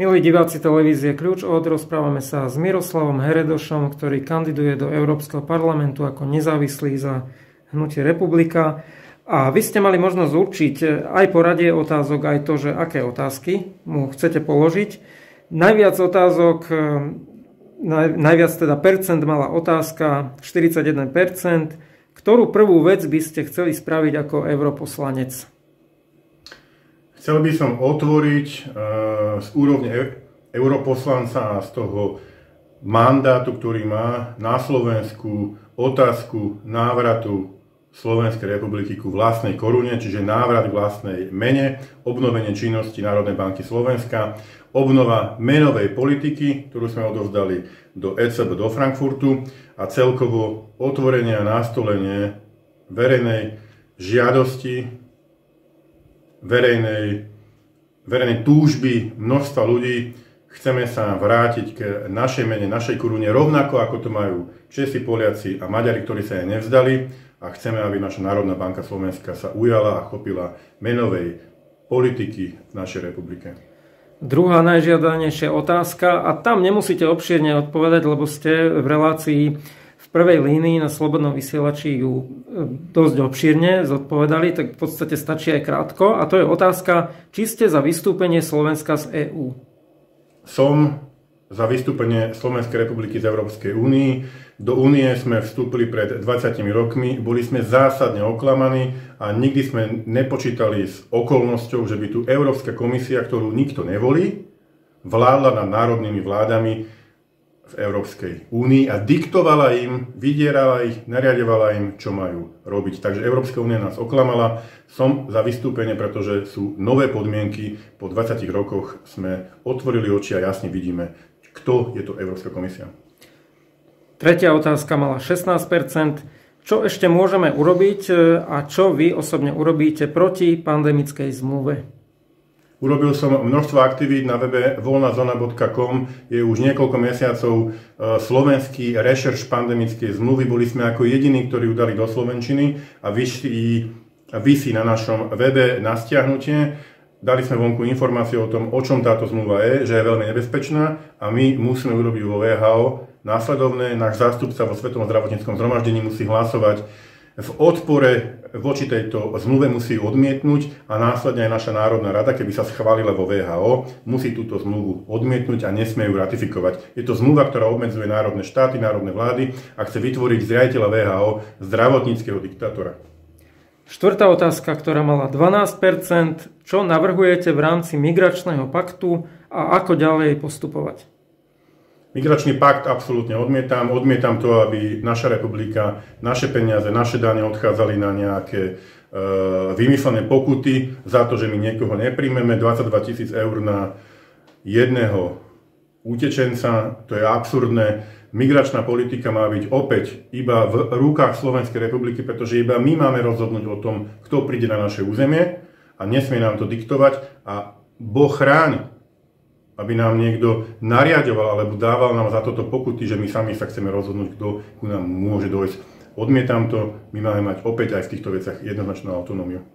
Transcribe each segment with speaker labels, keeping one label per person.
Speaker 1: Milí diváci televízie Kľúč od, rozprávame sa s Miroslavom Heredošom, ktorý kandiduje do Európskeho parlamentu ako nezávislý za hnutie Republika. A vy ste mali možnosť určiť aj poradie otázok, aj to, že aké otázky mu chcete položiť. Najviac otázok, najviac teda percent mala otázka, 41%. Ktorú prvú vec by ste chceli spraviť ako europoslanec?
Speaker 2: Chcel by som otvoriť z úrovne europoslanca a z toho mandátu, ktorý má na Slovensku, otázku návratu Slovenskej republiky ku vlastnej korune, čiže návrat k vlastnej mene, obnovenie činnosti Národnej banky Slovenska, obnova menovej politiky, ktorú sme odovzdali do ECB, do Frankfurtu, a celkovo otvorenie a nastolenie verejnej žiadosti, verejnej túžby množstva ľudí. Chceme sa vrátiť k našej mene, našej korune, rovnako ako to majú Česi, Poliaci a Maďari, ktorí sa jej nevzdali, a chceme, aby naša Národná banka Slovenska sa ujala a chopila menovej politiky v našej republike.
Speaker 1: Druhá najžiadanejšia otázka, a tam nemusíte obšírne odpovedať, lebo ste v relácii v prvej línii na Slobodnom vysielači ju dosť obšírne zodpovedali, tak v podstate stačí aj krátko. A to je otázka, či ste za vystúpenie Slovenska z EÚ?
Speaker 2: Som za vystúpenie Slovenskej republiky z Európskej únii. Do únie sme vstúpili pred 20 rokmi, boli sme zásadne oklamaní a nikdy sme nepočítali s okolnosťou, že by tu Európska komisia, ktorú nikto nevolí, vládla nad národnými vládami v Európskej únii a diktovala im, vydierala ich, nariadovala im, čo majú robiť. Takže Európska únia nás oklamala. Som za vystúpenie, pretože sú nové podmienky. Po 20 rokoch sme otvorili oči a jasne vidíme, kto je to Európska komisia.
Speaker 1: Tretia otázka mala 16%. Čo ešte môžeme urobiť a čo vy osobne urobíte proti pandemickej zmluve?
Speaker 2: Urobil som množstvo aktivít na webe voľnazona.com, je už niekoľko mesiacov slovenský rešerš pandemickej zmluvy. Boli sme ako jediní, ktorí ju dali do slovenčiny a visí na našom webe na stiahnutie. Dali sme vonku informáciu o tom, o čom táto zmluva je, že je veľmi nebezpečná a my musíme urobiť vo VHO následovné. Náš zástupca vo Svetovom zdravotníckom zhromaždení musí hlasovať v odpore voči tejto zmluve, musí odmietnúť, a následne aj naša Národná rada, keby sa schválila vo VHO, musí túto zmluvu odmietnúť a nesmie ju ratifikovať. Je to zmluva, ktorá obmedzuje národné štáty, národné vlády a chce vytvoriť z riaditeľa VHO zdravotníckeho diktátora.
Speaker 1: Štvrtá otázka, ktorá mala 12%. Čo navrhujete v rámci migračného paktu a ako ďalej postupovať?
Speaker 2: Migračný pakt absolútne odmietam. Odmietam to, aby naša republika, naše peniaze, naše dane odchádzali na nejaké vymyslené pokuty za to, že my niekoho nepríjmeme. 22 000 eur na jedného utečenca, to je absurdné. Migračná politika má byť opäť iba v rukách Slovenskej republiky, pretože iba my máme rozhodnúť o tom, kto príde na naše územie, a nesmie nám to diktovať, a Boh chráň, aby nám niekto nariadoval alebo dával nám za toto pokuty, že my sami sa chceme rozhodnúť, kto ku nám môže dojsť. Odmietam to, my máme mať opäť aj v týchto veciach jednoznačnú autonómiu.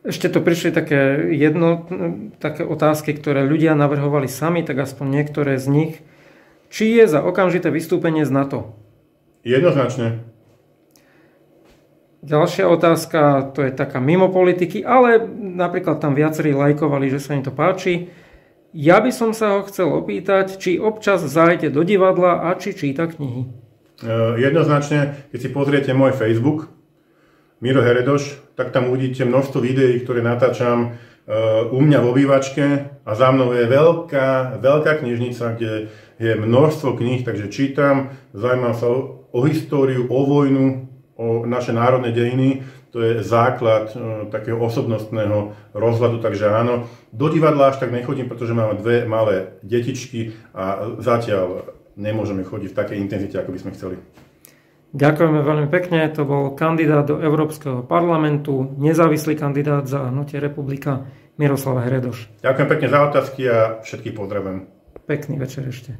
Speaker 1: Ešte tu prišli také otázky, ktoré ľudia navrhovali sami, tak aspoň niektoré z nich. Či je za okamžité vystúpenie z NATO?
Speaker 2: Jednoznačne.
Speaker 1: Ďalšia otázka, to je taká mimo politiky, ale napríklad tam viacerí lajkovali, že sa im to páči. Ja by som sa ho chcel opýtať, či občas zájde do divadla a či číta knihy.
Speaker 2: Jednoznačne, keď si pozriete môj Facebook, Miro Heredoš, tak tam uvidíte množstvo videí, ktoré natáčam u mňa v obývačke, a za mnou je veľká knižnica, kde je množstvo kníh, takže čítam, zaujímam sa o históriu, o vojnu, o naše národné dejiny. To je základ takého osobnostného rozhľadu, takže áno. Do divadla až tak nechodím, pretože máme dve malé detičky a zatiaľ nemôžeme chodiť v takej intenzite, ako by sme chceli.
Speaker 1: Ďakujeme veľmi pekne. To bol kandidát do Európskeho parlamentu, nezávislý kandidát za hnutie Republika, Miroslav Heredoš.
Speaker 2: Ďakujem pekne za otázky a všetkých pozdravujem.
Speaker 1: Pekný večer ešte.